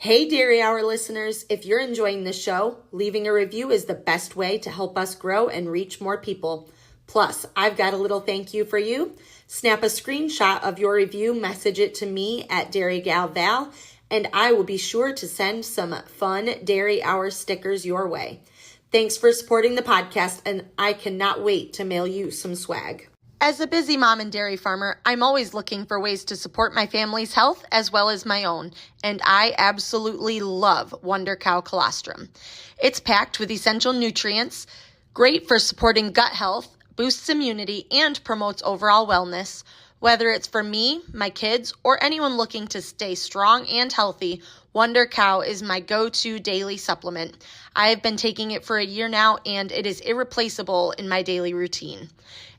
Hey, Dairy Hour listeners, if you're enjoying this show, leaving a review is the best way to help us grow and reach more people. Plus, I've got a little thank you for you. Snap a screenshot of your review, message it to me at Dairy Gal Val, and I will be sure to send some fun Dairy Hour stickers your way. Thanks for supporting the podcast, and I cannot wait to mail you some swag. As a busy mom and dairy farmer, I'm always looking for ways to support my family's health as well as my own, and I absolutely love Wonder Cow Colostrum. It's packed with essential nutrients, great for supporting gut health, boosts immunity, and promotes overall wellness. Whether it's for me, my kids, or anyone looking to stay strong and healthy, Wonder Cow is my go-to daily supplement. I've been taking it for a year now, and it is irreplaceable in my daily routine.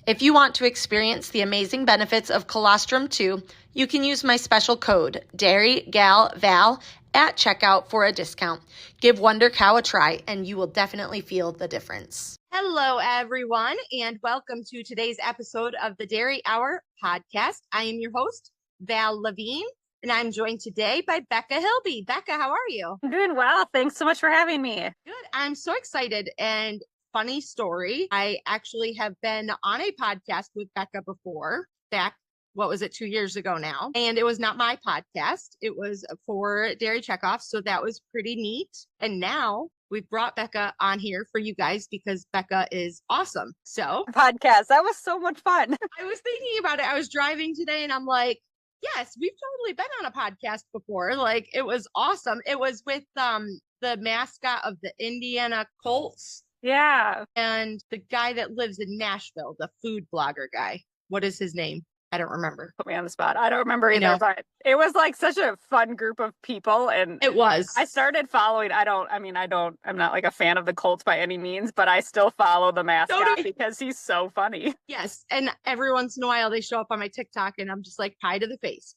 If you want to experience the amazing benefits of colostrum too, you can use my special code, DairyGalVal, at checkout for a discount. Give Wonder Cow a try, and you will definitely feel the difference. Hello, everyone, and welcome to today's episode of the Dairy Hour podcast. I am your host, Val Lavigne, and I'm joined today by Becca Hilby. Becca, how are you? I'm doing well. Thanks so much for having me. Good. I'm so excited. And funny story, I actually have been on a podcast with Becca before, back, 2 years ago now? And it was not my podcast. It was for Dairy Checkoff. So that was pretty neat. And now we've brought Becca on here for you guys because Becca is awesome. So Podcast. That was so much fun. I was thinking about it. I was driving today and I'm like, yes, we've totally been on a podcast before. Like, it was awesome. It was with the mascot of the Indiana Colts. Yeah. And the guy that lives in Nashville, the food blogger guy. What is his name? I don't remember. Put me on the spot. I don't remember either, but it was like such a fun group of people. And it was. I started following, I'm not like a fan of the Colts by any means, but I still follow the mascot because he's so funny. Yes. And every once in a while they show up on my TikTok and I'm just like, pie to the face.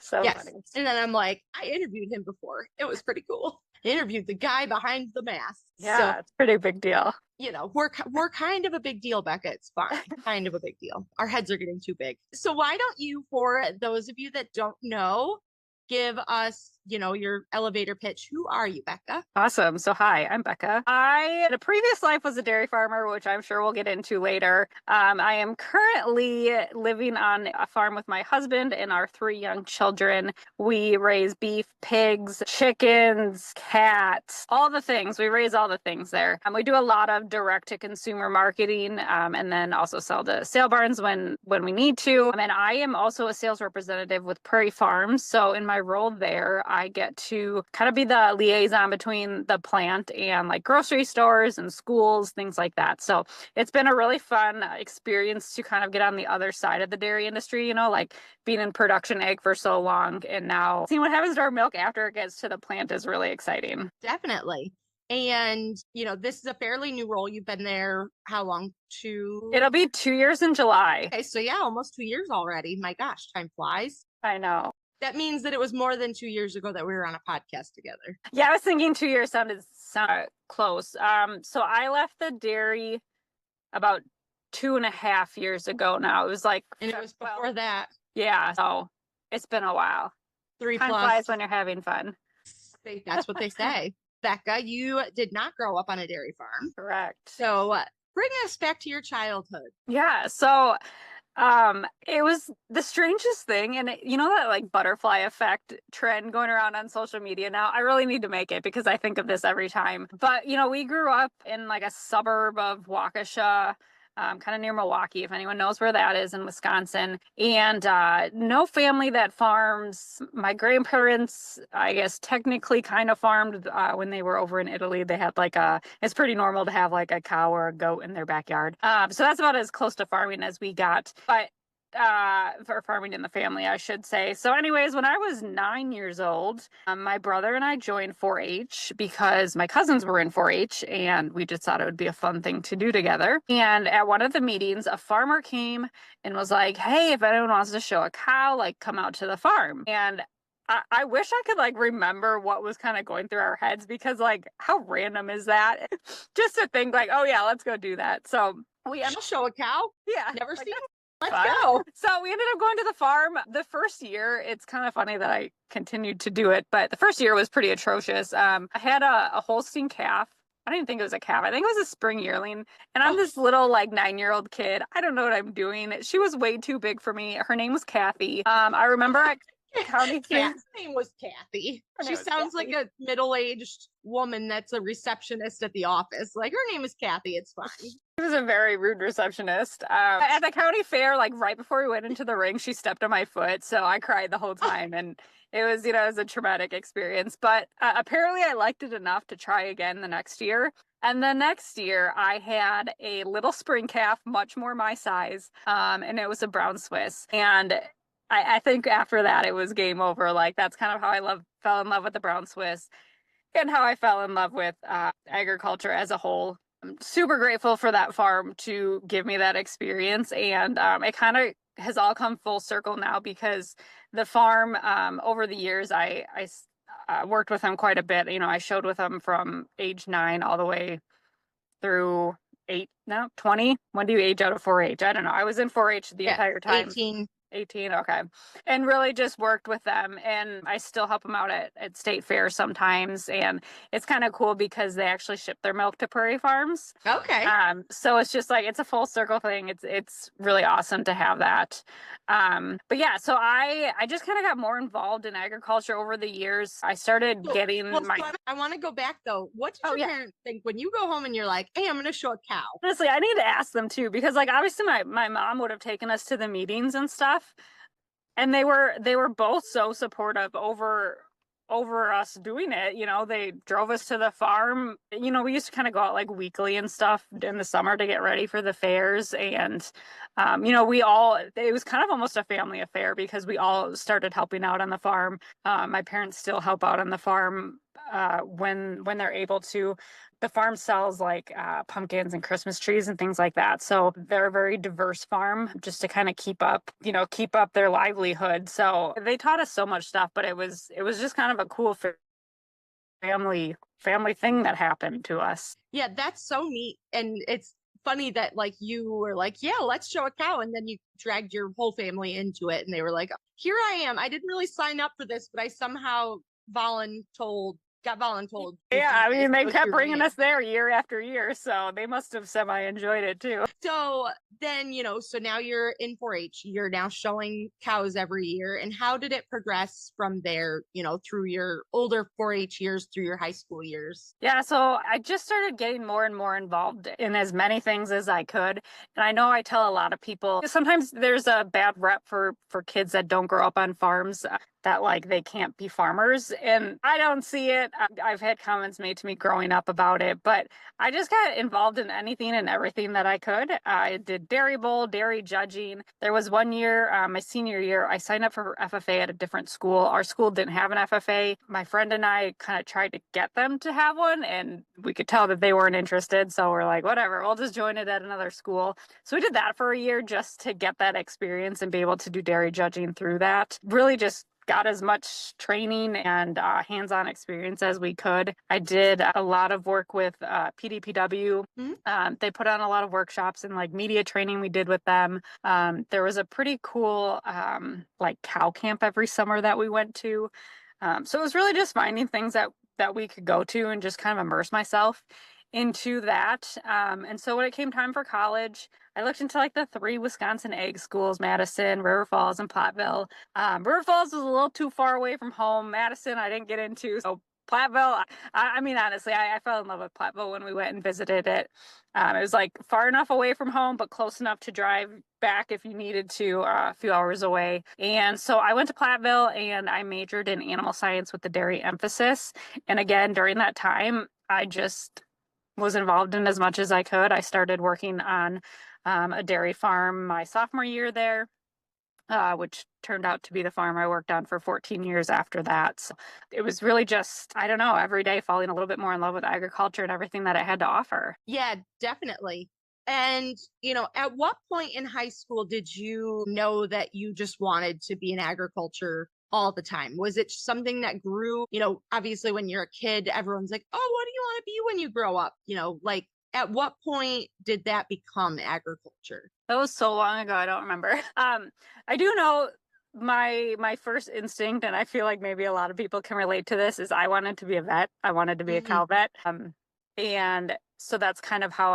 So yes. funny. And then I'm like, I interviewed him before. It was pretty cool. I interviewed the guy behind the mask. Yeah, so, it's a pretty big deal. You know, we're kind of a big deal, Becca. It's fine. Kind of a big deal. Our heads are getting too big. So why don't you, for those of you that don't know, give us, your elevator pitch. Who are you, Becca? Awesome. So hi, I'm Becca. I, in a previous life, was a dairy farmer, which I'm sure we'll get into later. I am currently living on a farm with my husband and our 3 young children. We raise beef, pigs, chickens, cats, all the things. We raise all the things there. We do a lot of direct-to-consumer marketing, and then also sell to sale barns when we need to. And I am also a sales representative with Prairie Farms. So in my role there, I get to kind of be the liaison between the plant and like grocery stores and schools, things like that. So it's been a really fun experience to kind of get on the other side of the dairy industry, like being in production egg for so long. And now seeing what happens to our milk after it gets to the plant is really exciting. Definitely. And, this is a fairly new role. You've been there how long? It'll be 2 years in July. Okay, so yeah, almost 2 years already. My gosh, time flies. I know. That means that it was more than 2 years ago that we were on a podcast together. Yeah, I was thinking 2 years sounded close. So I left the dairy about 2.5 years ago now. It was like... And it was before that. Yeah, so it's been a while. 3+ Time flies when you're having fun. That's what they say. Becca, you did not grow up on a dairy farm. Correct. So bring us back to your childhood. Yeah, so... it was the strangest thing, and that like butterfly effect trend going around on social media now. I really need to make it because I think of this every time. But we grew up in like a suburb of Waukesha, kind of near Milwaukee, if anyone knows where that is in Wisconsin. And no family that farms. My grandparents, I guess, technically kind of farmed when they were over in Italy. They had it's pretty normal to have like a cow or a goat in their backyard. So that's about as close to farming as we got. But for farming in the family, I should say. So anyways, when I was 9 years old, my brother and I joined 4-H because my cousins were in 4-H and we just thought it would be a fun thing to do together. And at one of the meetings, a farmer came and was like, hey, if anyone wants to show a cow, come out to the farm. And I wish I could remember what was kind of going through our heads because how random is that? Just to think oh yeah, let's go do that. So I'll show a cow. Yeah. Never seen Let's go. So we ended up going to the farm. The first year, it's kind of funny that I continued to do it, but the first year was pretty atrocious. I had a Holstein calf. I didn't think it was a calf. I think it was a spring yearling. And I'm this little like 9-year-old kid. I don't know what I'm doing. She was way too big for me. Her name was Kathy. I remember at county fair. Kat's name was Kathy. She sounds like a middle-aged woman that's a receptionist at the office. Like, her name is Kathy. It's fine. She was a very rude receptionist. At the county fair, like right before we went into the ring, she stepped on my foot. So I cried the whole time. And it was, it was a traumatic experience. But apparently I liked it enough to try again the next year. And the next year I had a little spring calf, much more my size. And it was a brown Swiss. And I think after that, it was game over. Like, that's kind of how I fell in love with the brown Swiss and how I fell in love with agriculture as a whole. I'm super grateful for that farm to give me that experience. And it kind of has all come full circle now, because the farm, over the years, I worked with them quite a bit. I showed with them from age 9 all the way through 20. When do you age out of 4-H? I don't know. I was in 4-H the entire time. 18, okay. And really just worked with them. And I still help them out at state fair sometimes. And it's kind of cool because they actually ship their milk to Prairie Farms. Okay. So it's just like, it's a full circle thing. It's really awesome to have that. But yeah, so I just kind of got more involved in agriculture over the years. I started getting I want to go back though. What did your parents think when you go home and you're like, hey, I'm going to show a cow? Honestly, I need to ask them too, because like obviously my mom would have taken us to the meetings and stuff. And they were both so supportive over us doing it. They drove us to the farm. We used to kind of go out like weekly and stuff in the summer to get ready for the fairs. And, it was kind of almost a family affair because we all started helping out on the farm. My parents still help out on the farm when they're able to. The farm sells like pumpkins and Christmas trees and things like that. So they're a very diverse farm, just to kind of keep up their livelihood. So they taught us so much stuff, but it was just kind of a cool family thing that happened to us. Yeah, that's so neat. And it's funny that like you were like, yeah, let's show a cow. And then you dragged your whole family into it. And they were like, here I am. I didn't really sign up for this, but I somehow voluntold. Yeah, I mean, they kept bringing us there year after year, so they must have semi-enjoyed it too. So then, so now you're in 4-H, you're now showing cows every year. And how did it progress from there, through your older 4-H years, through your high school years? Yeah, so I just started getting more and more involved in as many things as I could. And I know I tell a lot of people, sometimes there's a bad rep for kids that don't grow up on farms, that like they can't be farmers, and I don't see it. I've had comments made to me growing up about it, but I just got involved in anything and everything that I could. I did dairy bowl, dairy judging. There was one year, my senior year, I signed up for FFA at a different school. Our school didn't have an FFA. My friend and I kind of tried to get them to have one, and we could tell that they weren't interested. So we're like, whatever, we'll just join it at another school. So we did that for a year just to get that experience and be able to do dairy judging through that. Really just got as much training and hands-on experience as we could. I did a lot of work with PDPW. They put on a lot of workshops and like media training we did with them. There was a pretty cool like cow camp every summer that we went to. So it was really just finding things that we could go to and just kind of immerse myself into that. And so when it came time for college, I looked into like the 3 Wisconsin ag schools, Madison, River Falls, and Platteville. River Falls was a little too far away from home. Madison, I didn't get into. So Platteville, I mean, honestly, I fell in love with Platteville when we went and visited it. It was like far enough away from home, but close enough to drive back if you needed to, a few hours away. And so I went to Platteville and I majored in animal science with the dairy emphasis. And again, during that time, I just was involved in as much as I could. I started working on a dairy farm my sophomore year there, which turned out to be the farm I worked on for 14 years after that. So it was really just, I don't know, every day falling a little bit more in love with agriculture and everything that it had to offer. Yeah, definitely. And, at what point in high school did you know that you just wanted to be in agriculture all the time? Was it something that grew, obviously when you're a kid, everyone's like, oh, what do you want to be when you grow up? Like, At what point did that become agriculture? That was so long ago, I don't remember. I do know my first instinct, and I feel like maybe a lot of people can relate to this, is I wanted to be a vet. I wanted to be a cow vet. And so that's kind of how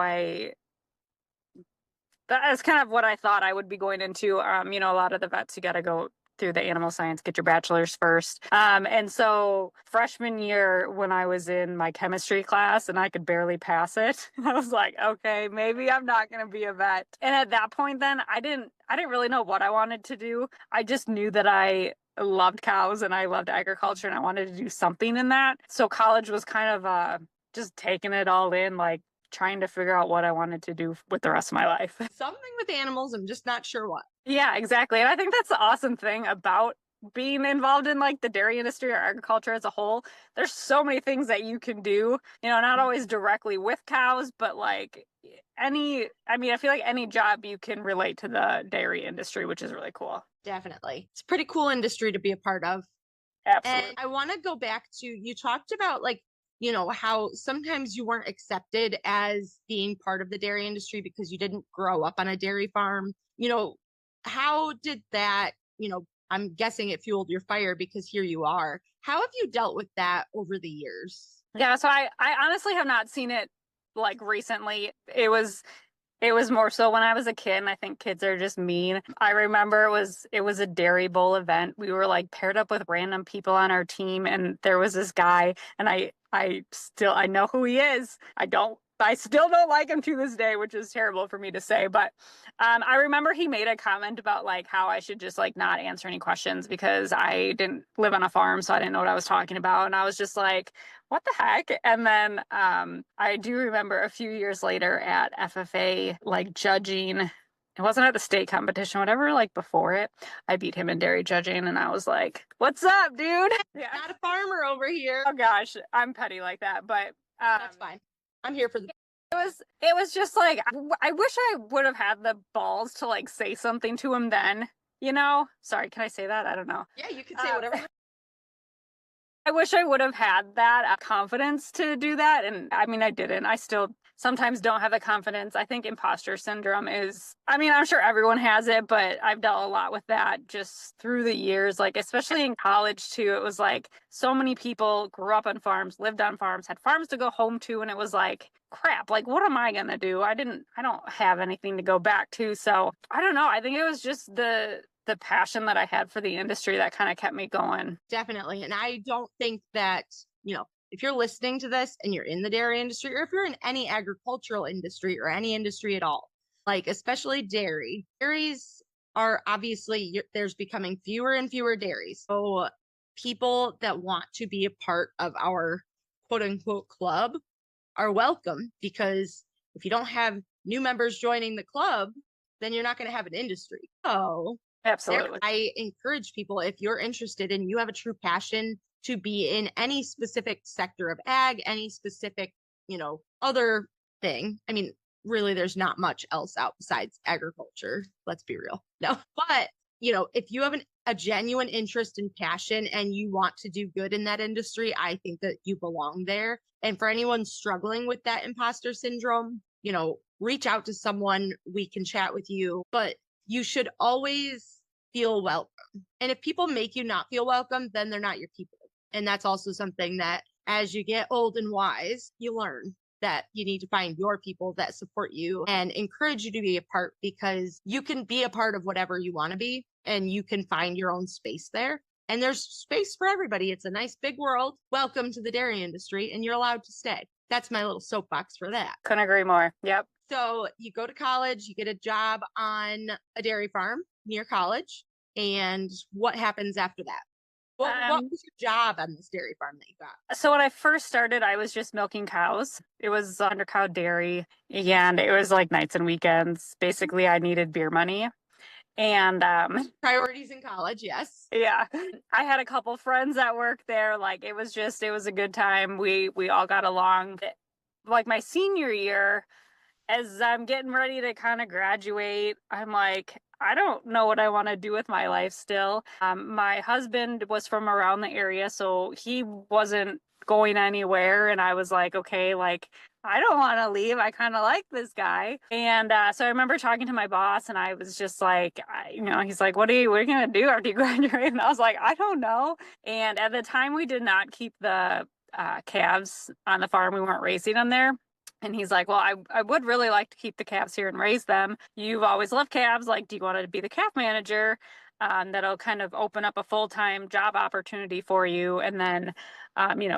that's kind of what I thought I would be going into. You know, a lot of the vets, you got to go through the animal science, get your bachelor's first. And so freshman year, when I was in my chemistry class and I could barely pass it, I was like, okay, maybe I'm not going to be a vet. And at that point, then I didn't really know what I wanted to do. I just knew that I loved cows and I loved agriculture and I wanted to do something in that. So college was kind of just taking it all in, like trying to figure out what I wanted to do with the rest of my life. Something with animals, I'm just not sure what. Yeah, exactly. And I think that's the awesome thing about being involved in like the dairy industry or agriculture as a whole. There's so many things that you can do, you know, not always directly with cows, but like I feel like any job you can relate to the dairy industry, which is really cool. Definitely. It's a pretty cool industry to be a part of. Absolutely. And I want to go back to, you talked about like, you know, how sometimes you weren't accepted as being part of the dairy industry because you didn't grow up on a dairy farm. You know, how did that, you know, I'm guessing it fueled your fire because here you are. How have you dealt with that over the years? Yeah, so I honestly have not seen it like recently. It was more so when I was a kid, and I think kids are just mean. I remember it was a Dairy Bowl event. We were like paired up with random people on our team, and there was this guy, and I know who he is. I still don't like him to this day, which is terrible for me to say. But I remember he made a comment about like how I should just like not answer any questions because I didn't live on a farm, so I didn't know what I was talking about. And I was just like, what the heck? And then I do remember a few years later at FFA, like judging. It wasn't at the state competition, whatever, like before it. I beat him in dairy judging, and I was like, what's up, dude? Yeah. Not a farmer over here. Oh gosh, I'm petty like that, but that's fine. I'm here for the. It was just like I wish I would have had the balls to like say something to him then. You know, sorry, can I say that? I don't know. Yeah, you can say whatever. I wish I would have had that confidence to do that. And I mean, I didn't. I still sometimes don't have the confidence. I think imposter syndrome is, I mean, I'm sure everyone has it, but I've dealt a lot with that just through the years, like especially in college too. It was like so many people grew up on farms, lived on farms, had farms to go home to. And it was like, crap, like, what am I going to do? I don't have anything to go back to. So I don't know. I think it was just the passion that I had for the industry that kind of kept me going. Definitely. And I don't think that, you know, if you're listening to this and you're in the dairy industry, or if you're in any agricultural industry or any industry at all, like especially dairies are obviously, there's becoming fewer and fewer dairies. So people that want to be a part of our quote unquote club are welcome, because if you don't have new members joining the club, then you're not going to have an industry. So absolutely, I encourage people, if you're interested and you have a true passion to be in any specific sector of ag, any specific, you know, other thing. I mean, really, there's not much else out besides agriculture. Let's be real. No, but you know, if you have a genuine interest and passion and you want to do good in that industry, I think that you belong there. And for anyone struggling with that imposter syndrome, you know, reach out to someone. We can chat with you, but you should always feel welcome. And if people make you not feel welcome, then they're not your people. And that's also something that as you get old and wise, you learn that you need to find your people that support you and encourage you to be a part, because you can be a part of whatever you want to be and you can find your own space there. And there's space for everybody. It's a nice big world. Welcome to the dairy industry, and you're allowed to stay. That's my little soapbox for that. Couldn't agree more. Yep. So you go to college, you get a job on a dairy farm near college. And what happens after that? What was your job on this dairy farm that you got? So when I first started, I was just milking cows. It was under cow dairy, and it was like nights and weekends. Basically, I needed beer money. And priorities in college, yes. Yeah. I had a couple friends that worked there. Like it was a good time. We all got along. Like my senior year, as I'm getting ready to kind of graduate, I'm like, I don't know what I want to do with my life still. My husband was from around the area, so he wasn't going anywhere. And I was like, okay, like, I don't want to leave. I kind of like this guy. And so I remember talking to my boss, and I was just like, he's like, what are you going to do after you graduate? And I was like, I don't know. And at the time, we did not keep the calves on the farm. We weren't raising them there. And he's like, well, I would really like to keep the calves here and raise them. You've always loved calves. Like, do you want to be the calf manager? That'll kind of open up a full-time job opportunity for you. And then,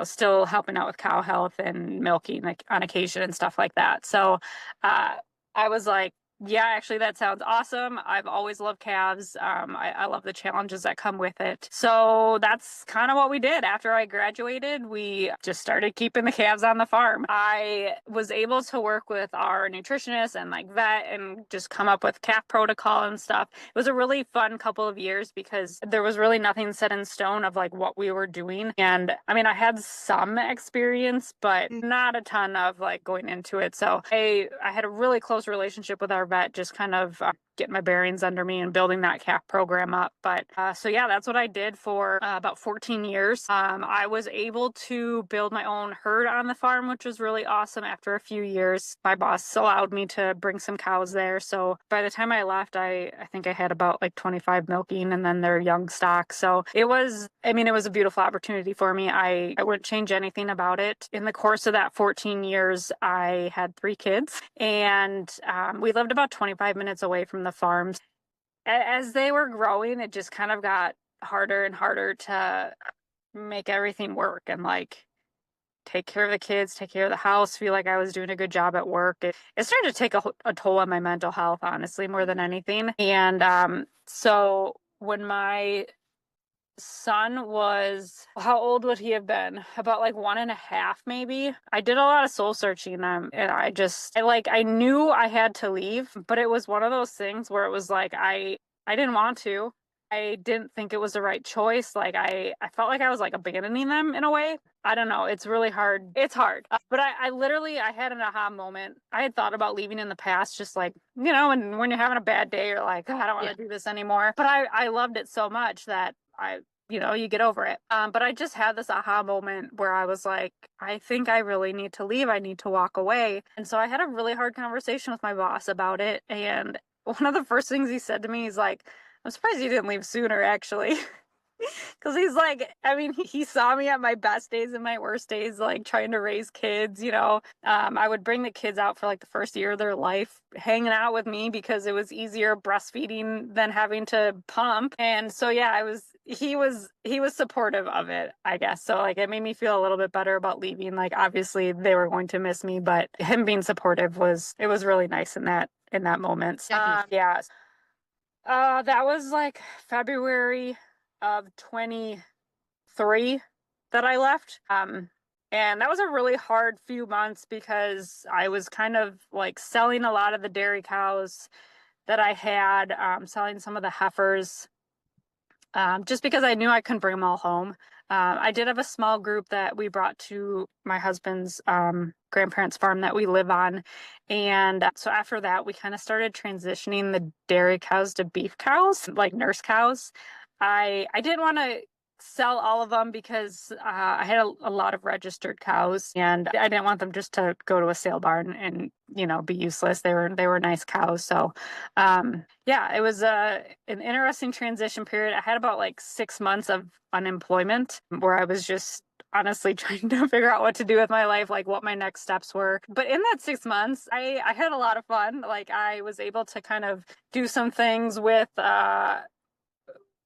still helping out with cow health and milking like on occasion and stuff like that. So I was like, yeah, actually, that sounds awesome. I've always loved calves. I love the challenges that come with it. So that's kind of what we did. After I graduated, we just started keeping the calves on the farm. I was able to work with our nutritionist and like vet and just come up with calf protocol and stuff. It was a really fun couple of years because there was really nothing set in stone of like what we were doing. And I mean, I had some experience, but not a ton of like going into it. So I had a really close relationship with our vet, just kind of getting my bearings under me and building that calf program up. But so yeah, that's what I did for about 14 years. I was able to build my own herd on the farm, which was really awesome. After a few years, my boss allowed me to bring some cows there. So by the time I left, I think I had about like 25 milking and then their young stock. So it was a beautiful opportunity for me. I wouldn't change anything about it. In the course of that 14 years, I had 3 kids, and we lived about 25 minutes away from the farms. As they were growing, it just kind of got harder and harder to make everything work and like take care of the kids, take care of the house, feel like I was doing a good job at work. It started to take a toll on my mental health, honestly, more than anything. And so when my son was, how old would he have been? About like 1.5, maybe. I did a lot of soul searching, and I knew I had to leave, but it was one of those things where it was like I didn't want to. I didn't think it was the right choice. Like I felt like I was like abandoning them in a way. I don't know. It's really hard. It's hard. But I literally, I had an aha moment. I had thought about leaving in the past, just like, and when you're having a bad day, you're like, oh, I don't want to do this anymore. But I loved it so much that you get over it. But I just had this aha moment where I was like, I think I really need to leave. I need to walk away. And so I had a really hard conversation with my boss about it. And one of the first things he said to me is like, I'm surprised you didn't leave sooner, actually. Because he's like, he saw me at my best days and my worst days, like trying to raise kids, I would bring the kids out for like the first year of their life, hanging out with me because it was easier breastfeeding than having to pump. And so, yeah, he was supportive of it, I guess. So like, it made me feel a little bit better about leaving. Like, obviously they were going to miss me, but him being supportive was really nice in that moment. Yeah. That was like February of 23 that I left. And that was a really hard few months because I was kind of like selling a lot of the dairy cows that I had, selling some of the heifers, just because I knew I couldn't bring them all home. I did have a small group that we brought to my husband's grandparents' farm that we live on. And so after that, we kind of started transitioning the dairy cows to beef cows, like nurse cows. I didn't want to sell all of them because I had a lot of registered cows, and I didn't want them just to go to a sale barn and be useless. They were nice cows. So yeah, it was an interesting transition period. I had about like 6 months of unemployment where I was just honestly trying to figure out what to do with my life, like what my next steps were. But in that 6 months, I had a lot of fun. Like I was able to kind of do some things with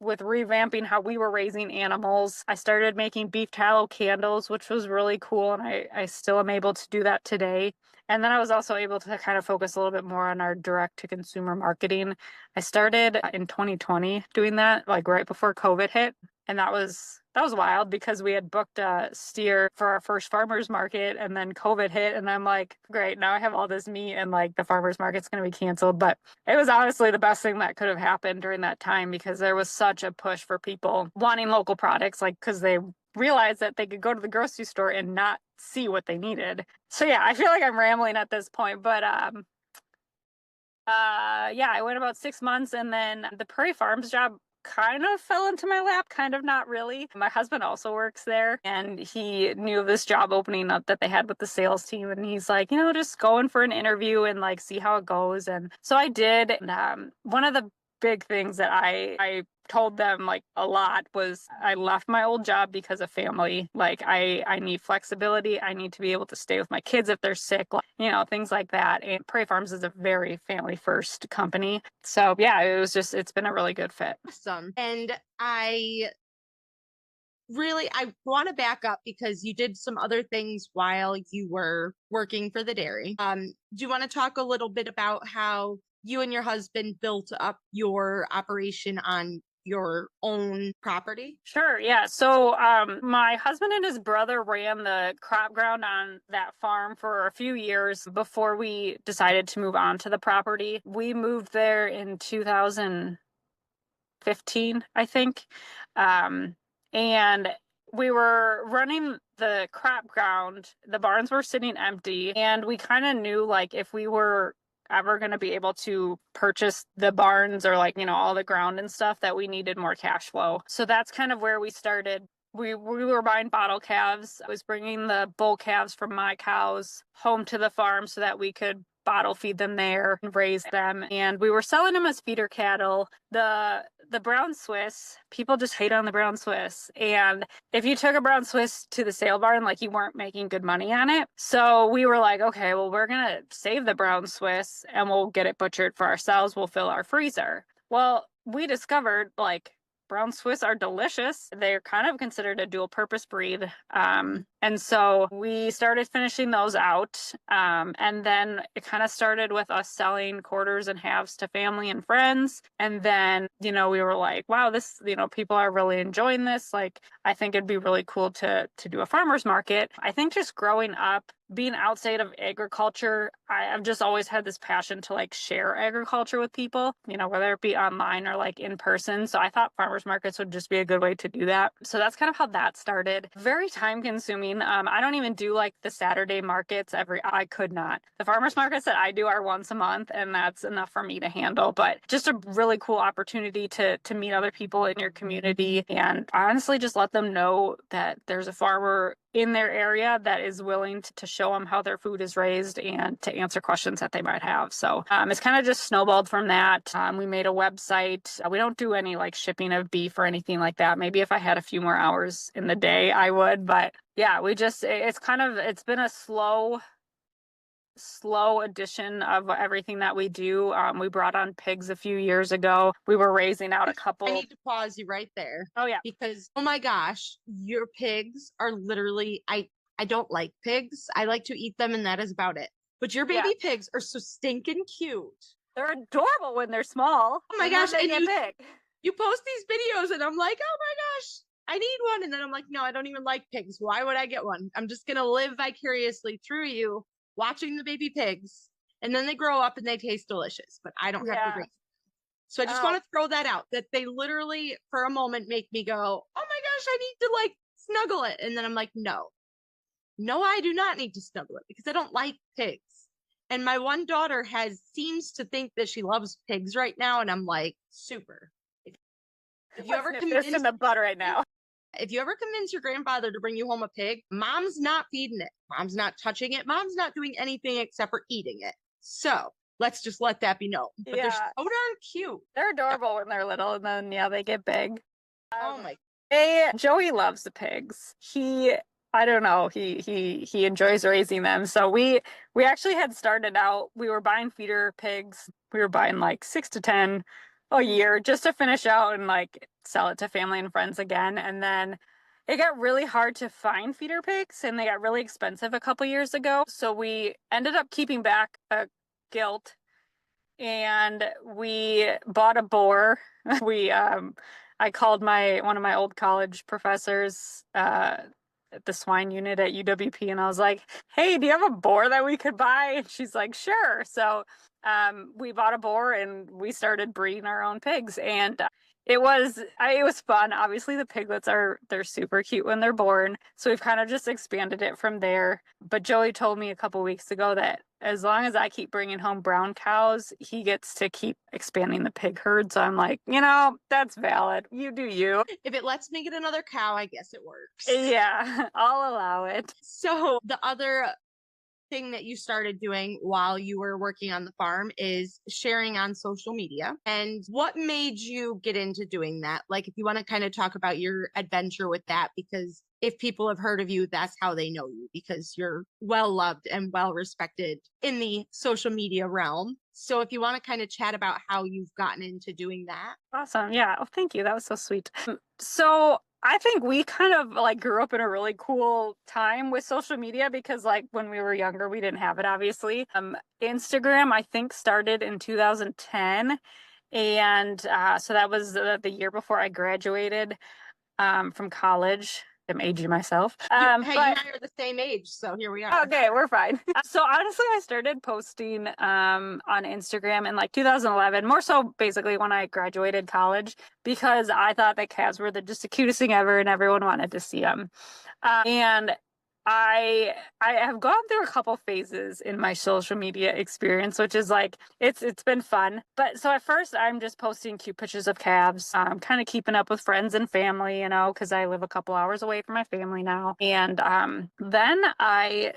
revamping how we were raising animals. I started making beef tallow candles, which was really cool. And I still am able to do that today. And then I was also able to kind of focus a little bit more on our direct to consumer marketing. I started in 2020 doing that, like right before COVID hit. And that was wild because we had booked a steer for our first farmers market, and then COVID hit, and I'm like, great, now I have all this meat and like the farmers market's going to be canceled. But it was honestly the best thing that could have happened during that time because there was such a push for people wanting local products, like because they realized that they could go to the grocery store and not see what they needed. So yeah, I feel like I'm rambling at this point, but yeah, I went about 6 months, and then the Prairie Farms job kind of fell into my lap, kind of not really. My husband also works there, and he knew of this job opening up that they had with the sales team, and he's like, just go in for an interview and like see how it goes. And so I did. And one of the big things that I told them like a lot was I left my old job because of family. Like I need flexibility. I need to be able to stay with my kids if they're sick, things like that. And Prairie Farms is a very family first company. So yeah, it's been a really good fit. Awesome. And I want to back up because you did some other things while you were working for the dairy. Do you want to talk a little bit about how you and your husband built up your operation on your own property? Sure, yeah. So my husband and his brother ran the crop ground on that farm for a few years before we decided to move on to the property. We moved there in 2015, I think. And we were running the crop ground. The barns were sitting empty, and we kind of knew like if we were ever going to be able to purchase the barns or all the ground and stuff, that we needed more cash flow. So that's kind of where we started. We were buying bottle calves. I was bringing the bull calves from my cows home to the farm so that we could bottle feed them there and raise them. And we were selling them as feeder cattle. The brown Swiss, people just hate on the brown Swiss. And if you took a brown Swiss to the sale barn, you weren't making good money on it. So we were like, okay, well, we're going to save the brown Swiss and we'll get it butchered for ourselves. We'll fill our freezer. Well, we discovered brown Swiss are delicious. They're kind of considered a dual purpose breed. And so we started finishing those out. And then it kind of started with us selling quarters and halves to family and friends. And then, we were like, wow, this, people are really enjoying this. I think it'd be really cool to do a farmer's market. I think just growing up, being outside of agriculture, I've just always had this passion to share agriculture with people, whether it be online or in person. So I thought farmers markets would just be a good way to do that. So that's kind of how that started. Very time consuming. I don't even do the Saturday markets I could not. The farmers markets that I do are once a month, and that's enough for me to handle. But just a really cool opportunity to meet other people in your community and honestly just let them know that there's a farmer in their area that is willing to show them how their food is raised and to answer questions that they might have. So it's kind of just snowballed from that. We made a website. We don't do any shipping of beef or anything like that. Maybe if I had a few more hours in the day, I would. But yeah, it's been a slow addition of everything that we do. We brought on pigs a few years ago. We were raising out a couple. I need to pause you right there. Oh yeah. Because, oh my gosh, your pigs are literally, I don't like pigs. I like to eat them and that is about it. But your baby pigs are so stinking cute. They're adorable when they're small. Oh my gosh. They get big. You post these videos and I'm like, oh my gosh, I need one. And then I'm like, no, I don't even like pigs. Why would I get one? I'm just going to live vicariously through you watching the baby pigs, and then they grow up and they taste delicious, but I don't have to raise them. So I just want to throw that out, that they literally for a moment make me go, oh my gosh, I need to snuggle it. And then I'm like, no, I do not need to snuggle it because I don't like pigs. And my one daughter seems to think that she loves pigs right now. And I'm like, super. If you ever convince in the butt right now. If you ever convince your grandfather to bring you home a pig, mom's not feeding it. Mom's not touching it. Mom's not doing anything except for eating it. So let's just let that be known. But they're so darn cute. They're adorable when they're little, and then they get big. Oh my. Joey loves the pigs. I don't know. He enjoys raising them. So we actually had started out. We were buying feeder pigs. We were buying 6 to 10 a year just to finish out and sell it to family and friends again. And then it got really hard to find feeder pigs and they got really expensive a couple years ago. So we ended up keeping back a gilt and we bought a boar. I called one of my old college professors at the swine unit at UWP and I was like, hey, do you have a boar that we could buy? And she's like, sure. So we bought a boar and we started breeding our own pigs. And It was fun. Obviously, the piglets they're super cute when they're born. So we've kind of just expanded it from there. But Joey told me a couple weeks ago that as long as I keep bringing home brown cows, he gets to keep expanding the pig herd. So I'm like, that's valid. You do you. If it lets me get another cow, I guess it works. Yeah, I'll allow it. So the other thing that you started doing while you were working on the farm is sharing on social media. And what made you get into doing that? Like, if you want to kind of talk about your adventure with that, because if people have heard of you, that's how they know you, because you're well loved and well respected in the social media realm. So if you want to kind of chat about how you've gotten into doing that. Awesome. Yeah. Oh, thank you. That was so sweet. So I think we kind of like grew up in a really cool time with social media because like when we were younger, we didn't have it, obviously. Instagram, I think, started in 2010. And so that was the year before I graduated from college. I'm aging myself. Hey, you and but I are the same age, so here we are. okay, we're fine. So honestly, I started posting on Instagram in like 2011, more so basically when I graduated college, because I thought that calves were just the cutest thing ever, and everyone wanted to see them. And I have gone through a couple phases in my social media experience, which is like it's been fun. But so at first I'm just posting cute pictures of calves, kind of keeping up with friends and family, because I live a couple hours away from my family now. And then I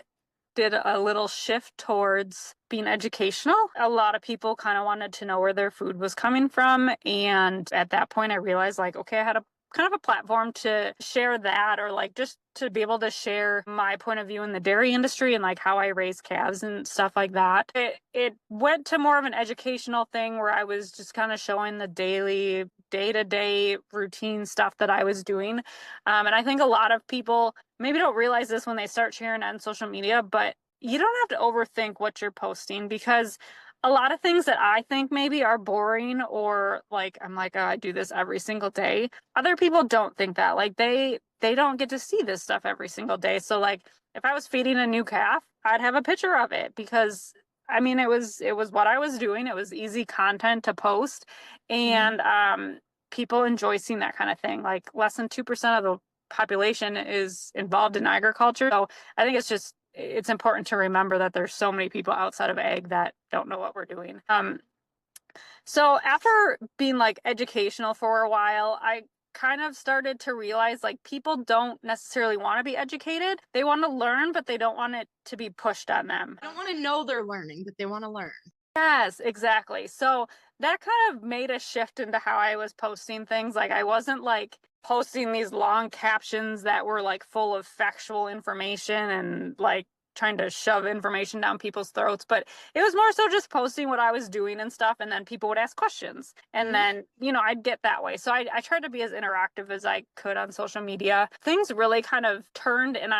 did a little shift towards being educational. A lot of people kind of wanted to know where their food was coming from. And at that point, I realized like, okay, I had a kind of a platform to share that, or like just to be able to share my point of view in the dairy industry and like how I raise calves and stuff like that. It went to more of an educational thing where I was just kind of showing the daily day-to-day routine stuff that I was doing. And I think a lot of people maybe don't realize this when they start sharing on social media, but you don't have to overthink what you're posting, because a lot of things that I think maybe are boring, or like I'm like, oh, I do this every single day. Other people don't think that. Like they don't get to see this stuff every single day. So like if I was feeding a new calf, I'd have a picture of it, because I mean it was what I was doing. It was easy content to post, and people enjoy seeing that kind of thing. Like less than 2% of the population is involved in agriculture. So I think it's important to remember that there's so many people outside of ag that don't know what we're doing. So after being like educational for a while, I kind of started to realize like people don't necessarily want to be educated. They want to learn, but they don't want it to be pushed on them. I don't want to know they're learning, but they want to learn. Yes, exactly. So that kind of made a shift into how I was posting things. Like I wasn't like posting these long captions that were like full of factual information and like trying to shove information down people's throats, but it was more so just posting what I was doing and stuff, and then people would ask questions, and then I'd get that way. So I tried to be as interactive as I could on social media. Things really kind of turned, and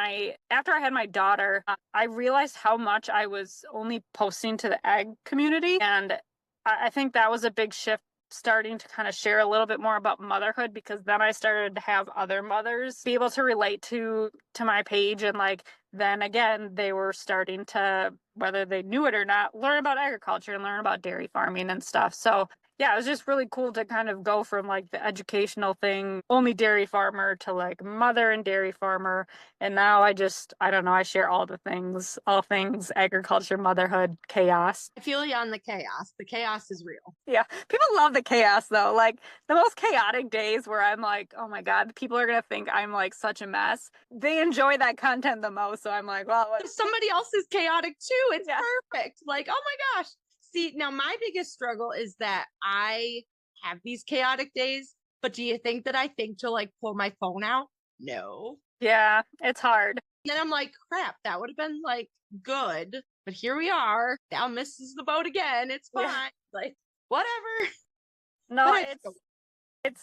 after I had my daughter, I realized how much I was only posting to the ag community, and I think that was a big shift, starting to kind of share a little bit more about motherhood, because then I started to have other mothers be able to relate to my page, and like then again they were starting to, whether they knew it or not, learn about agriculture and learn about dairy farming and stuff. So yeah, it was just really cool to kind of go from like the educational thing, only dairy farmer, to like mother and dairy farmer. And now I don't know, I share all things agriculture, motherhood, chaos. I feel you on the chaos. The chaos is real. Yeah, people love the chaos though. Like the most chaotic days where I'm like, oh my God, people are going to think I'm like such a mess. They enjoy that content the most. So I'm like, well, if somebody else is chaotic too, it's perfect. Like, oh my gosh. See, now my biggest struggle is that I have these chaotic days, but do you think that I think to like pull my phone out? No. Yeah, it's hard. And then I'm like, crap, that would have been like good, but here we are. Now misses the boat again. It's fine. Yeah. Like, whatever. No, it's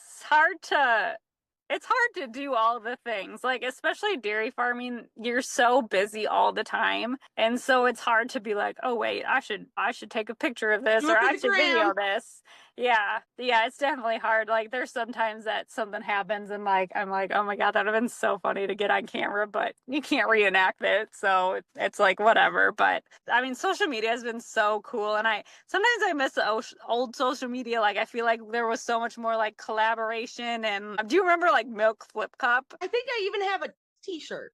it's hard to do all the things, like especially dairy farming. You're so busy all the time, and so it's hard to be like, oh wait, I should take a picture of this, Do or it for I the should video gram. this. Yeah, it's definitely hard. Like there's sometimes that something happens and like I'm like, oh my God, that would have been so funny to get on camera, but you can't reenact it, so it's like whatever. But I mean, social media has been so cool, and I sometimes I miss the old social media. Like I feel like there was so much more like collaboration. And do you remember like Milk Flip Cup? I think I even have a t-shirt.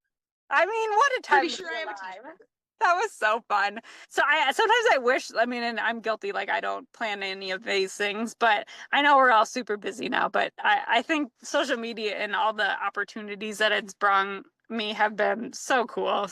I mean, what a time Pretty to sure be I have a alive. t-shirt. That was so fun. So I sometimes I wish, I mean, and I'm guilty, like I don't plan any of these things, but I know we're all super busy now, but I think social media and all the opportunities that it's brought me have been so cool.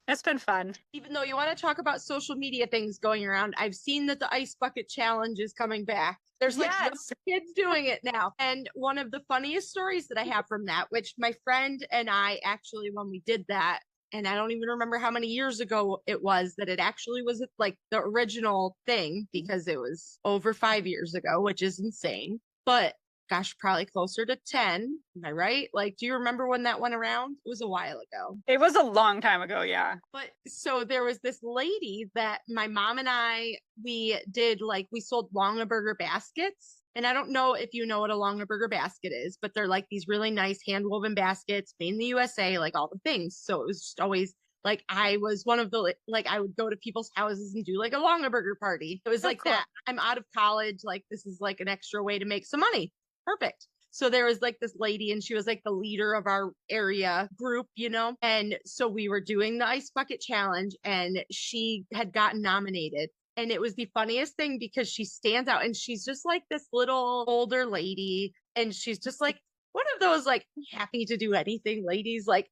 It's been fun. Even though you want to talk about social media things going around, I've seen that the ice bucket challenge is coming back. There's like young Yes. kids doing it now. And one of the funniest stories that I have from that, which my friend and I actually, when we did that, and I don't even remember how many years ago it was that it actually was like the original thing because it was over 5 years ago, which is insane. But gosh, probably closer to 10. Am I right? Like, do you remember when that went around? It was a while ago. It was a long time ago, yeah. But so there was this lady that my mom and I, we did like, we sold Longaberger baskets. And I don't know if you know what a Longaberger basket is, but they're like these really nice hand woven baskets made in the USA, like all the things. So it was just always like, I was one of the, like, I would go to people's houses and do like a Longaberger party. It was like cool. that. I'm out of college. Like, this is like an extra way to make some money. Perfect. So there was like this lady and she was like the leader of our area group, you know? And so we were doing the ice bucket challenge and she had gotten nominated. And it was the funniest thing because she stands out and she's just like this little older lady. And she's just like one of those like happy to do anything ladies, like,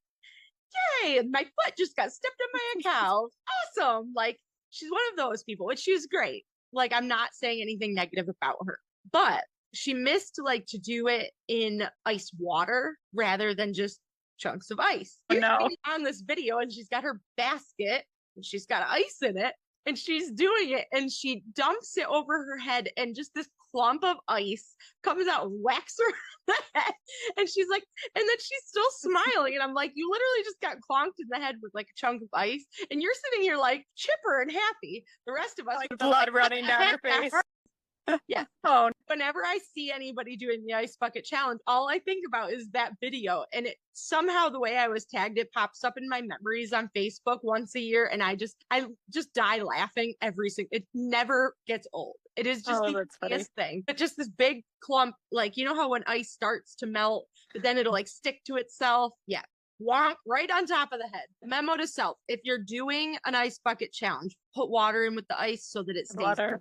yay, my foot just got stepped on my account. Awesome. Like she's one of those people, which she was great. Like I'm not saying anything negative about her, but she missed like to do it in ice water rather than just chunks of ice. Oh, no. On this video and she's got her basket and she's got ice in it and she's doing it and she dumps it over her head and just this clump of ice comes out, whacks her in the head, and she's like, and then she's still smiling and I'm like, you literally just got clonked in the head with like a chunk of ice and you're sitting here like chipper and happy. The rest of us Like blood running down her face. Yeah. Oh, whenever I see anybody doing the ice bucket challenge, all I think about is that video. And it somehow the way I was tagged, it pops up in my memories on Facebook once a year. And I just die laughing every single, it never gets old. It is just the funniest thing. But just this big clump, like, you know how when ice starts to melt, but then it'll like stick to itself. Yeah. Wonk, right on top of the head. Memo to self. If you're doing an ice bucket challenge, put water in with the ice so that it stays water.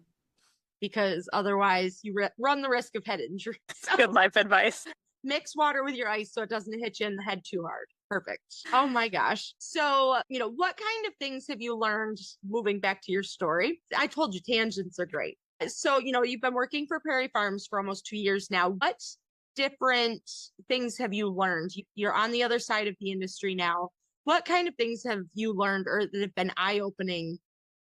Because otherwise you run the risk of head injury. Good life advice. Mix water with your ice so it doesn't hit you in the head too hard. Perfect. Oh my gosh. So, what kind of things have you learned moving back to your story? I told you tangents are great. So, you've been working for Prairie Farms for almost 2 years now. What different things have you learned? You're on the other side of the industry now. What kind of things have you learned or that have been eye-opening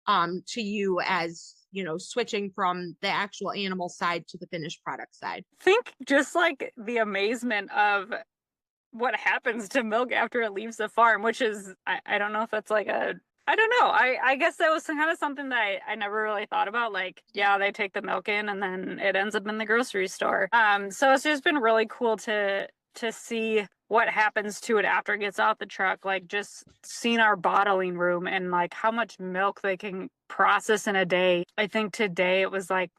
to you as switching from the actual animal side to the finished product side? I think just like the amazement of what happens to milk after it leaves the farm, which is, I don't know if that's like I don't know. I guess that was kind of something that I never really thought about. Like, yeah, they take the milk in and then it ends up in the grocery store. So it's just been really cool to see what happens to it after it gets off the truck, like just seeing our bottling room and like how much milk they can process in a day. I think today it was like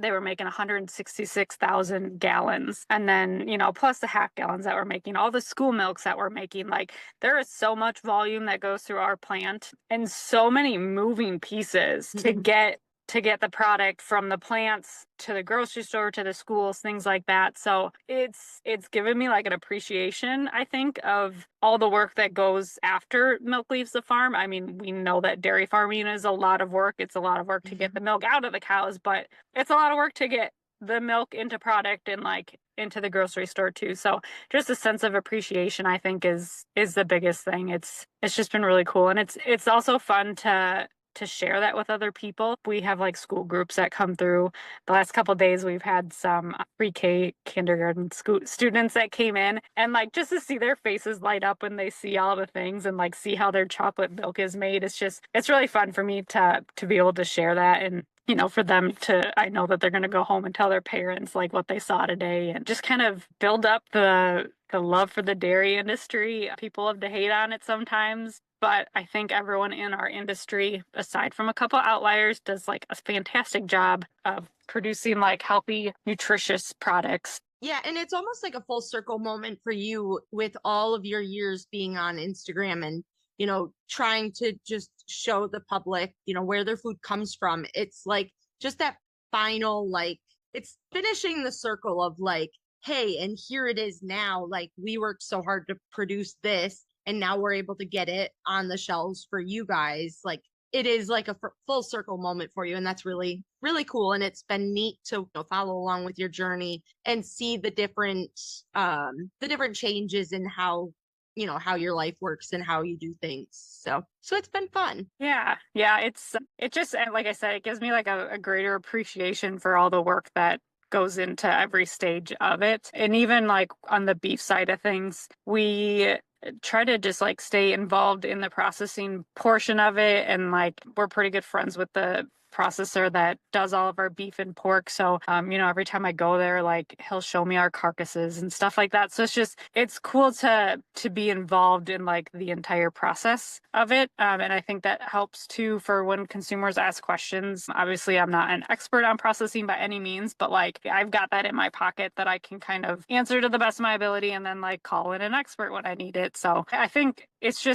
they were making 166,000 gallons. And then, plus the half gallons that we're making, all the school milks that we're making, like there is so much volume that goes through our plant and so many moving pieces to get the product from the plants to the grocery store to the schools, things like that. So it's given me like an appreciation, I think, of all the work that goes after milk leaves the farm. I mean, we know that dairy farming is a lot of work. It's a lot of work to get the milk out of the cows, but it's a lot of work to get the milk into product and like into the grocery store too. So just a sense of appreciation, I think, is the biggest thing. It's just been really cool. And it's also fun to to share that with other people. We have like school groups that come through. The last couple of days, we've had some pre-K kindergarten school students that came in, and like just to see their faces light up when they see all the things and like see how their chocolate milk is made. It's really fun for me to be able to share that, and for them to, I know that they're going to go home and tell their parents like what they saw today, and just kind of build up the love for the dairy industry. People love to hate on it sometimes, but I think everyone in our industry, aside from a couple outliers, does like a fantastic job of producing like healthy, nutritious products. Yeah, and it's almost like a full circle moment for you with all of your years being on Instagram and, trying to just show the public, where their food comes from. It's like just that final, like, it's finishing the circle of like, hey, and here it is now. Like, we worked so hard to produce this, and now we're able to get it on the shelves for you guys. Like, it is like a full circle moment for you. And that's really, really cool. And it's been neat to follow along with your journey and see the different changes in how your life works and how you do things. So it's been fun. Yeah. It just, like I said, it gives me like a greater appreciation for all the work that goes into every stage of it. And even like on the beef side of things, we try to just like stay involved in the processing portion of it. And like, we're pretty good friends with the processor that does all of our beef and pork. So, every time I go there, like he'll show me our carcasses and stuff like that. So it's cool to be involved in like the entire process of it. And I think that helps too for when consumers ask questions. Obviously, I'm not an expert on processing by any means, but like I've got that in my pocket that I can kind of answer to the best of my ability and then like call in an expert when I need it. So I think it's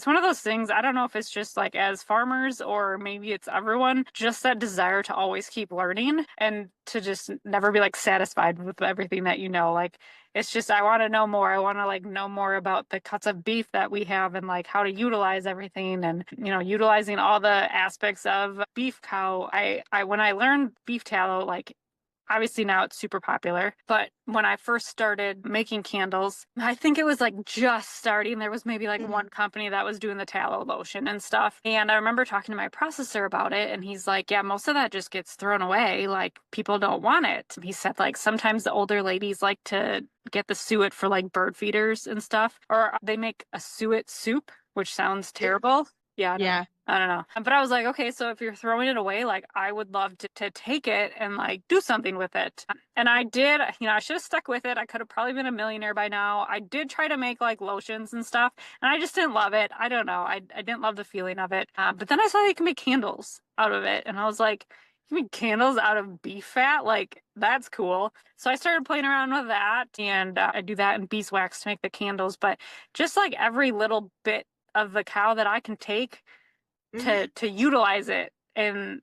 one of those things. I don't know if it's just like as farmers or maybe it's everyone, just that desire to always keep learning and to just never be like satisfied with everything that like it's just I want to know more. I want to like know more about the cuts of beef that we have and like how to utilize everything and utilizing all the aspects of beef cow. I when I learned beef tallow, like obviously now it's super popular, but when I first started making candles, I think it was like just starting. There was maybe like one company that was doing the tallow lotion and stuff. And I remember talking to my processor about it, and he's like, yeah, most of that just gets thrown away. Like people don't want it. He said like sometimes the older ladies like to get the suet for like bird feeders and stuff, or they make a suet soup, which sounds terrible. Yeah. I don't know. But I was like, okay, so if you're throwing it away, like I would love to take it and like do something with it. And I did, I should have stuck with it. I could have probably been a millionaire by now. I did try to make like lotions and stuff, and I just didn't love it. I don't know. I didn't love the feeling of it. But then I saw you can make candles out of it. And I was like, you make candles out of beef fat? Like, that's cool. So I started playing around with that, and I do that in beeswax to make the candles. But just like every little bit of the cow that I can take to utilize it and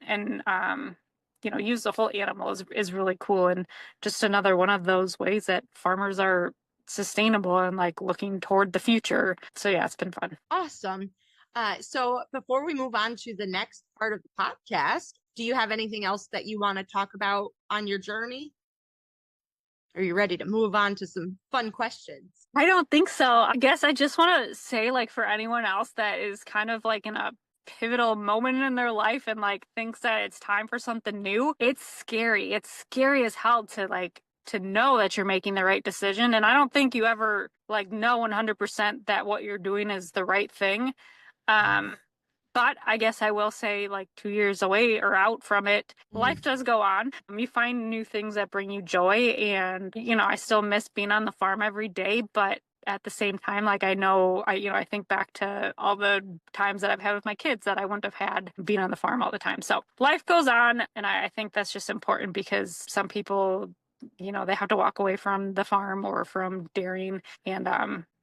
use the whole animal is really cool, and just another one of those ways that farmers are sustainable and like looking toward the future. So yeah, it's been fun. Awesome. So before we move on to the next part of the podcast, do you have anything else that you want to talk about on your journey? Are you ready to move on to some fun questions? I don't think so. I guess I just want to say, like, for anyone else that is kind of like in a pivotal moment in their life and like thinks that it's time for something new, it's scary. It's scary as hell to know that you're making the right decision. And I don't think you ever like know 100% that what you're doing is the right thing. But I guess I will say, like 2 years away or out from it, life does go on. You find new things that bring you joy. And, I still miss being on the farm every day. But at the same time, like I think back to all the times that I've had with my kids that I wouldn't have had being on the farm all the time. So life goes on. And I think that's just important because some people, they have to walk away from the farm or from dairying. And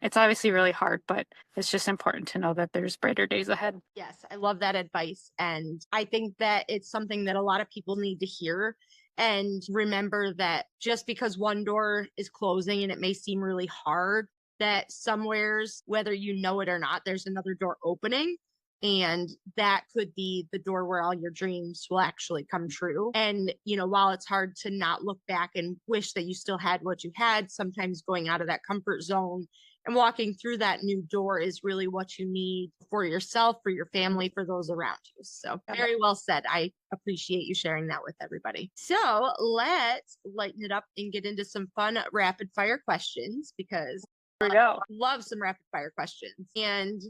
it's obviously really hard, but it's just important to know that there's brighter days ahead. Yes, I love that advice. And I think that it's something that a lot of people need to hear and remember that just because one door is closing and it may seem really hard, that somewheres, whether you know it or not, there's another door opening. And that could be the door where all your dreams will actually come true. And, while it's hard to not look back and wish that you still had what you had, sometimes going out of that comfort zone And walking through that new door is really what you need for yourself, for your family, for those around you. So very well said. I appreciate you sharing that with everybody. So let's lighten it up and get into some fun rapid fire questions, because Here we go. I love some rapid fire questions. And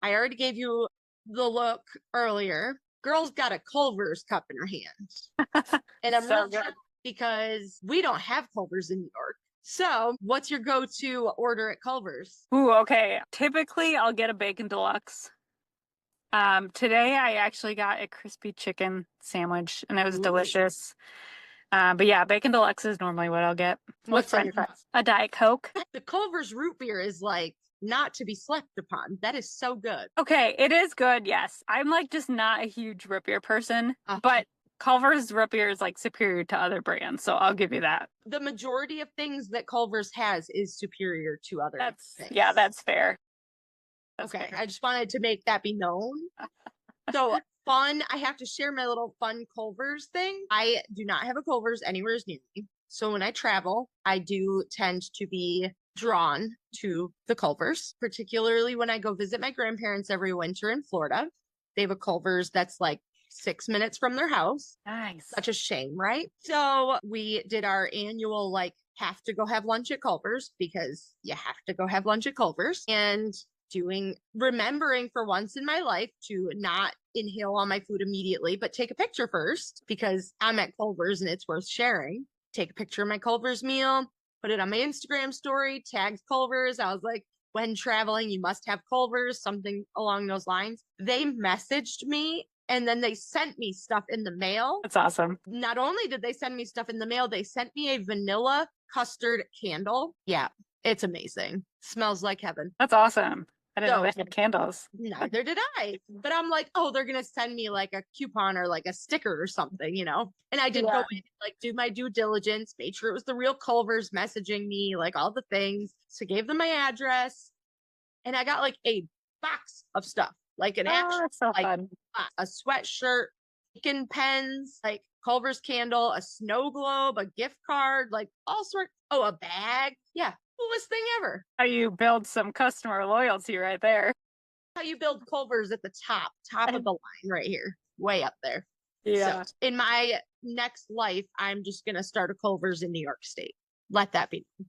I already gave you the look earlier. Girl's got a Culver's cup in her hand. And I'm So real good. jealous because we don't have Culver's in New York. So what's your go-to order at Culver's? Ooh, okay. Typically, I'll get a bacon deluxe. Today I actually got a crispy chicken sandwich, and it was Ooh. delicious. But yeah, bacon deluxe is normally what I'll get. What's with on your fries. A Diet Coke. The Culver's root beer is like not to be slept upon. That is so good. Okay, it is good, yes. I'm like just not a huge root beer person, but Culver's root beer is like superior to other brands, so I'll give you that. The majority of things that Culver's has is superior to other things. Yeah, that's fair. That's okay, fair. I just wanted to make that be known. So fun. I have to share my little fun Culver's thing. I do not have a Culver's anywhere near me. So when I travel, I do tend to be drawn to the Culver's, particularly when I go visit my grandparents every winter in Florida. They have a Culver's that's like 6 minutes from their house. Nice. Such a shame, right? So we did our annual, like, have to go have lunch at Culver's, because you have to go have lunch at Culver's, and remembering for once in my life to not inhale all my food immediately, but take a picture first, because I'm at Culver's and it's worth sharing. Take a picture of my Culver's meal, put it on my Instagram story, tagged Culver's. I was like, when traveling, you must have Culver's, something along those lines. They messaged me, and then they sent me stuff in the mail. That's awesome. Not only did they send me stuff in the mail, they sent me a vanilla custard candle. Yeah, it's amazing. Smells like heaven. That's awesome. I didn't know So- they had candles. Neither did I. But I'm like, oh, they're going to send me like a coupon or like a sticker or something, you know? And I did Yeah. go in, like, do my due diligence, made sure it was the real Culver's messaging me, like all the things. So gave them my address, and I got like a box of stuff, like an Oh, actual, that's so like, fun. a sweatshirt, Beacon pens, like Culver's candle, a snow globe, a gift card, like all sorts. Oh, a bag. Yeah. Coolest thing ever. How you build some customer loyalty right there. How you build Culver's at the top of the line right here, way up there. Yeah. So in my next life, I'm just going to start a Culver's in New York State. Let that be. I'm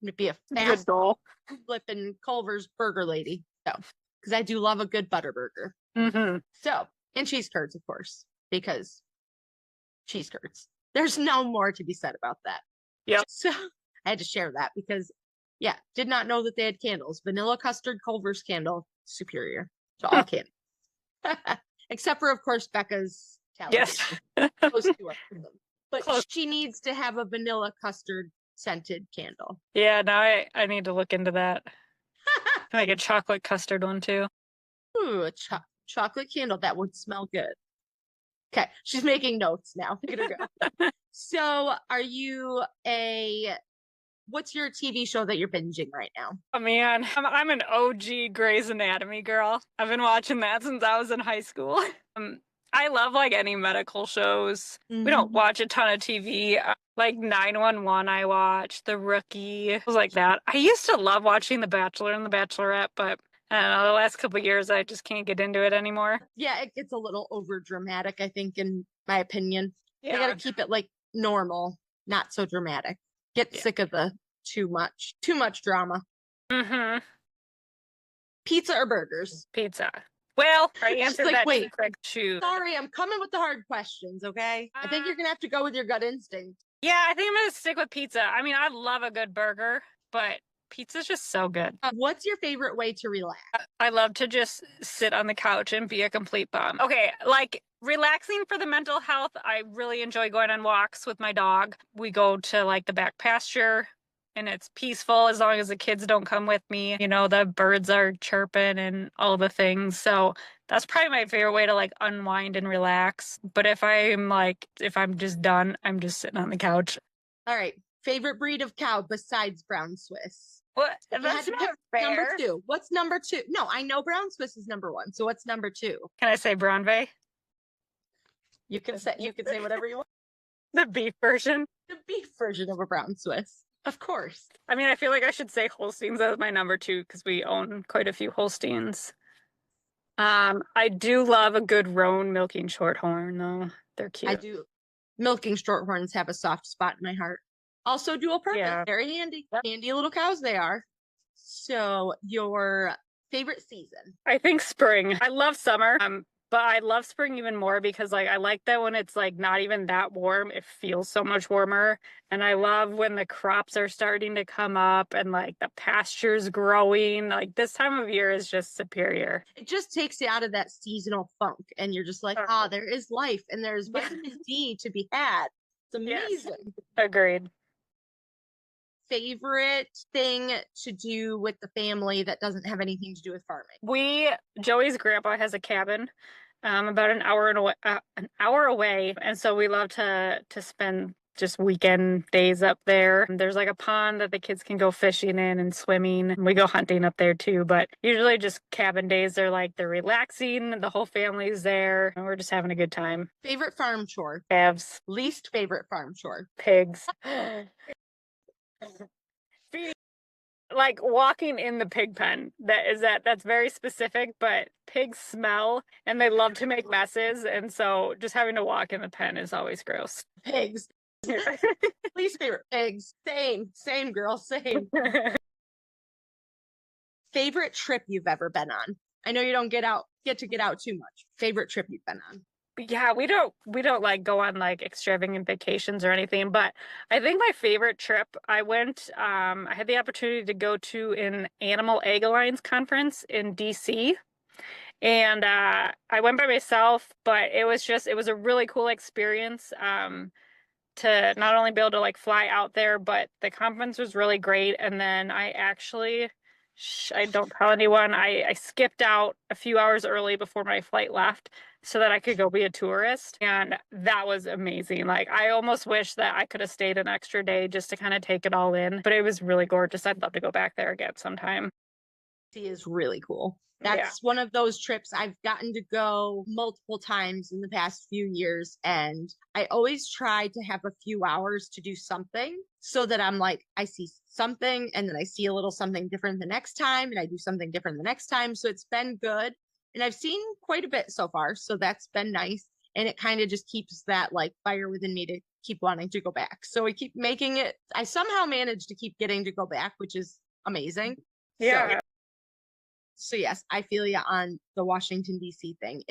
going to be a Good fast goal. flipping Culver's burger lady. So, because I do love a good butter burger. Mm-hmm. So, and cheese curds, of course, because cheese curds. There's no more to be said about that. Yep. So I had to share that because, yeah, did not know that they had candles. Vanilla custard Culver's candle, superior to all candles. Except for, of course, Becca's talent. Yes. Those two are awesome. But Close. she needs to have a vanilla custard scented candle. Yeah, now I need to look into that. Like a chocolate custard one too. Ooh, a chocolate candle. That would smell good. Okay, she's making notes now. Look at her go. So, what's your TV show that you're binging right now? Oh man, I'm an OG Grey's Anatomy girl. I've been watching that since I was in high school. I love like any medical shows. We don't watch a ton of TV. Like 911 I watch, The Rookie, it was like that. I used to love watching The Bachelor and The Bachelorette, but I don't know, the last couple of years I just can't get into it anymore. Yeah, it gets a little over dramatic, I think, in my opinion. Yeah. They gotta keep it like normal, not so dramatic. Get sick of the too much drama. Mm-hmm. Pizza or burgers? Pizza. Well, I She's answered like, that wait. quick choose. Sorry, I'm coming with the hard questions, okay? I think you're gonna have to go with your gut instinct. Yeah, I think I'm gonna stick with pizza. I mean, I love a good burger, but pizza's just so good. What's your favorite way to relax? I love to just sit on the couch and be a complete bum. Okay, like relaxing for the mental health, I really enjoy going on walks with my dog. We go to like the back pasture and it's peaceful as long as the kids don't come with me. You know, the birds are chirping and all the things. So that's probably my favorite way to like unwind and relax. But if I'm just done, I'm just sitting on the couch. All right. Favorite breed of cow besides Brown Swiss? What? If you had That's to not pick number fair. 2. What's number 2? No, I know Brown Swiss is number 1. So what's number 2? Can I say Bronve? You can say whatever you want. The beef version. The beef version of a Brown Swiss. Of course. I mean, I feel like I should say Holsteins as my number 2 because we own quite a few Holsteins. I do love a good roan milking shorthorn though. They're cute. I do. Milking shorthorns have a soft spot in my heart. Also dual purpose. Yeah. Very handy. Yep. Handy little cows they are. So your favorite season? I think spring. I love summer. But I love spring even more because like I like that when it's like not even that warm, it feels so much warmer. And I love when the crops are starting to come up and like the pasture's growing. Like this time of year is just superior. It just takes you out of that seasonal funk and you're just like, there is life and there's vitamin D to be had. It's amazing. Yes. Agreed. Favorite thing to do with the family that doesn't have anything to do with farming? Joey's grandpa has a cabin about an hour away, and so we love to spend just weekend days up there. There's like a pond that the kids can go fishing in and swimming. We go hunting up there too, but usually just cabin days. They're relaxing. The whole family's there, and we're just having a good time. Favorite farm chore? Calves. Least favorite farm chore? Pigs. Like walking in the pig pen. That's very specific, but pigs smell and they love to make messes, and so just having to walk in the pen is always gross. Pigs. Least favorite? Pigs. Same girl, same. Favorite trip you've ever been on? I know you don't get to get out too much. Favorite trip you've been on? Yeah, we don't like go on like extravagant vacations or anything, but I think my favorite trip I had the opportunity to go to an Animal Egg Alliance conference in DC. And I went by myself, but it was a really cool experience to not only be able to like fly out there, but the conference was really great. And then I actually I don't tell anyone. I skipped out a few hours early before my flight left so that I could go be a tourist. And that was amazing. Like, I almost wish that I could have stayed an extra day just to kind of take it all in. But it was really gorgeous. I'd love to go back there again sometime. It is really cool. That's one of those trips I've gotten to go multiple times in the past few years. And I always try to have a few hours to do something so that I'm like, I see something and then I see a little something different the next time and I do something different the next time. So it's been good. And I've seen quite a bit so far. So that's been nice. And it kind of just keeps that like fire within me to keep wanting to go back. So I keep making it. I somehow managed to keep getting to go back, which is amazing. Yeah. So yes, I feel you on the Washington, D.C. thing.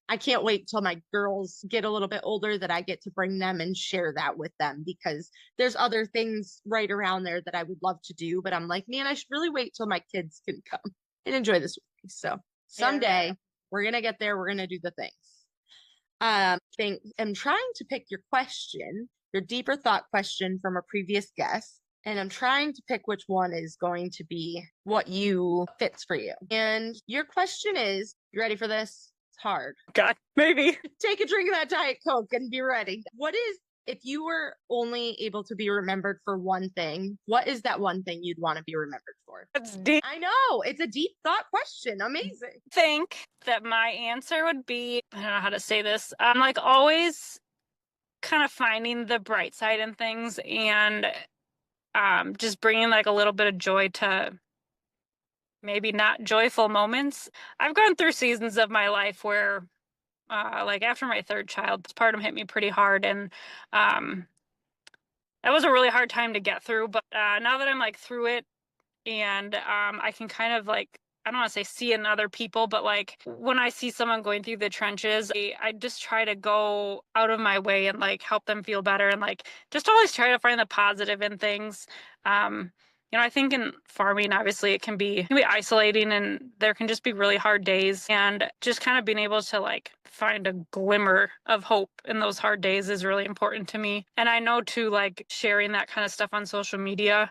I can't wait till my girls get a little bit older that I get to bring them and share that with them, because there's other things right around there that I would love to do. But I'm like, man, I should really wait till my kids can come and enjoy this with me. So someday we're going to get there. We're going to do the things. I'm trying to pick your deeper thought question from a previous guest. And I'm trying to pick which one is going to be what fits for you. And your question is, you ready for this? It's hard. God, maybe. Take a drink of that Diet Coke and be ready. If you were only able to be remembered for one thing, what is that one thing you'd want to be remembered for? That's deep. I know. It's a deep thought question. Amazing. I think that my answer would be, I don't know how to say this. I'm like always kind of finding the bright side in things and just bringing like a little bit of joy to maybe not joyful moments. I've gone through seasons of my life where like after my third child, postpartum hit me pretty hard, and that was a really hard time to get through. But now that I'm like through it, and I can kind of like, I don't want to say see in other people, but like when I see someone going through the trenches, I just try to go out of my way and like help them feel better, and like just always try to find the positive in things. I think in farming, obviously it can be isolating, and there can just be really hard days, and just kind of being able to like find a glimmer of hope in those hard days is really important to me. And I know too, like sharing that kind of stuff on social media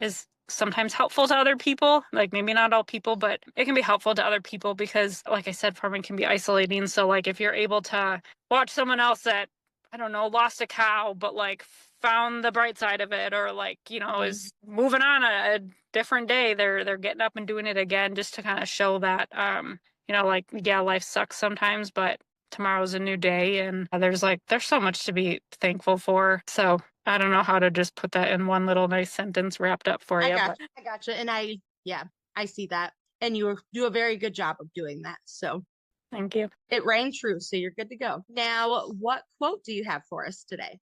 is sometimes helpful to other people. Like maybe not all people, but it can be helpful to other people because, like I said, farming can be isolating. So like if you're able to watch someone else that, I don't know, lost a cow, but like found the bright side of it, or like, is moving on a different day, they're getting up and doing it again, just to kind of show that, life sucks sometimes, but tomorrow's a new day. And there's so much to be thankful for. So I don't know how to just put that in one little nice sentence wrapped up for you. I gotcha. And I see that. And you do a very good job of doing that. So thank you. It rang true. So you're good to go. Now, what quote do you have for us today?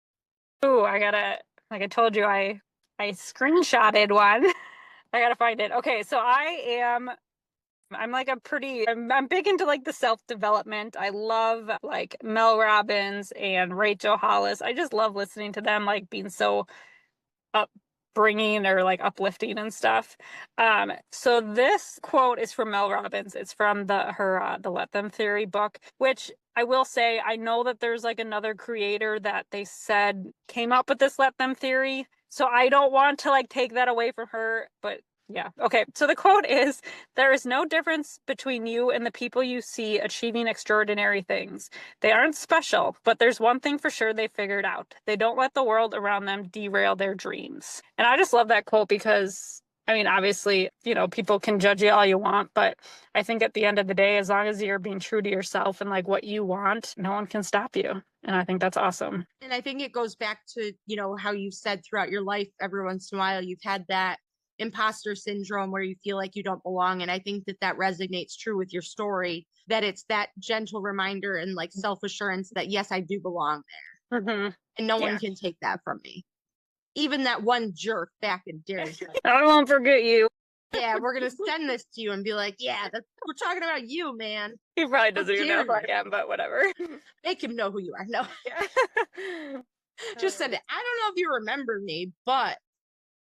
Oh, like I told you, I screenshotted one. I gotta find it. Okay, so I'm big into like the self-development. I love like Mel Robbins and Rachel Hollis. I just love listening to them, like being so upbringing or like uplifting and stuff. So this quote is from Mel Robbins. It's from the Let Them Theory book, which I will say, I know that there's like another creator that they said came up with this Let Them Theory. So I don't want to like take that away from her, but yeah. Okay. So the quote is, there is no difference between you and the people you see achieving extraordinary things. They aren't special, but there's one thing for sure they figured out. They don't let the world around them derail their dreams. And I just love that quote because, I mean, obviously, people can judge you all you want, but I think at the end of the day, as long as you're being true to yourself and like what you want, no one can stop you. And I think that's awesome. And I think it goes back to, how you said throughout your life, every once in a while, you've had that imposter syndrome where you feel like you don't belong. And I think that resonates true with your story, that it's that gentle reminder and like self-assurance that, yes, I do belong there. Mm-hmm. And no one can take that from me. Even that one jerk back in Derry. I won't forget you. Yeah, we're going to send this to you and be like, yeah, we're talking about you, man. He probably doesn't even know who I am, but whatever. Make him know who you are. No. Just send it. I don't know if you remember me, but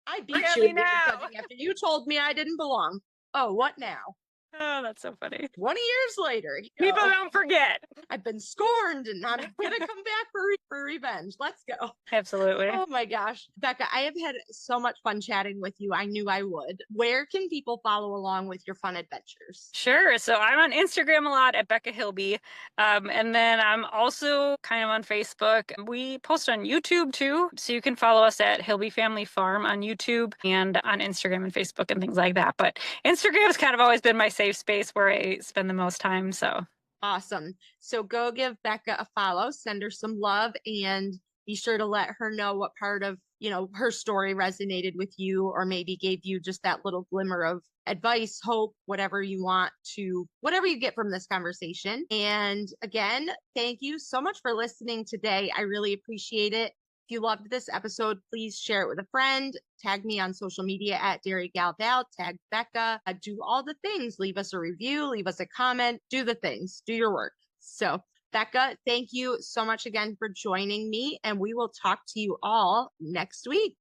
I beat you after you told me I didn't belong. Oh, what now? Oh, that's so funny. 20 years later. People don't forget. I've been scorned and I'm going to come back for revenge. Let's go. Absolutely. Oh my gosh. Becca, I have had so much fun chatting with you. I knew I would. Where can people follow along with your fun adventures? Sure. So I'm on Instagram a lot at Becca Hilby. And then I'm also kind of on Facebook. We post on YouTube too. So you can follow us at Hilby Family Farm on YouTube and on Instagram and Facebook and things like that. But Instagram has kind of always been my safe space where I spend the most time. So awesome. So go give Becca a follow, send her some love, and be sure to let her know what part of, her story resonated with you, or maybe gave you just that little glimmer of advice, hope, whatever you get from this conversation. And again, thank you so much for listening today. I really appreciate it. If you loved this episode, please share it with a friend. Tag me on social media at DairyGalVal. Tag Becca. Do all the things. Leave us a review. Leave us a comment. Do the things. Do your work. So, Becca, thank you so much again for joining me, and we will talk to you all next week.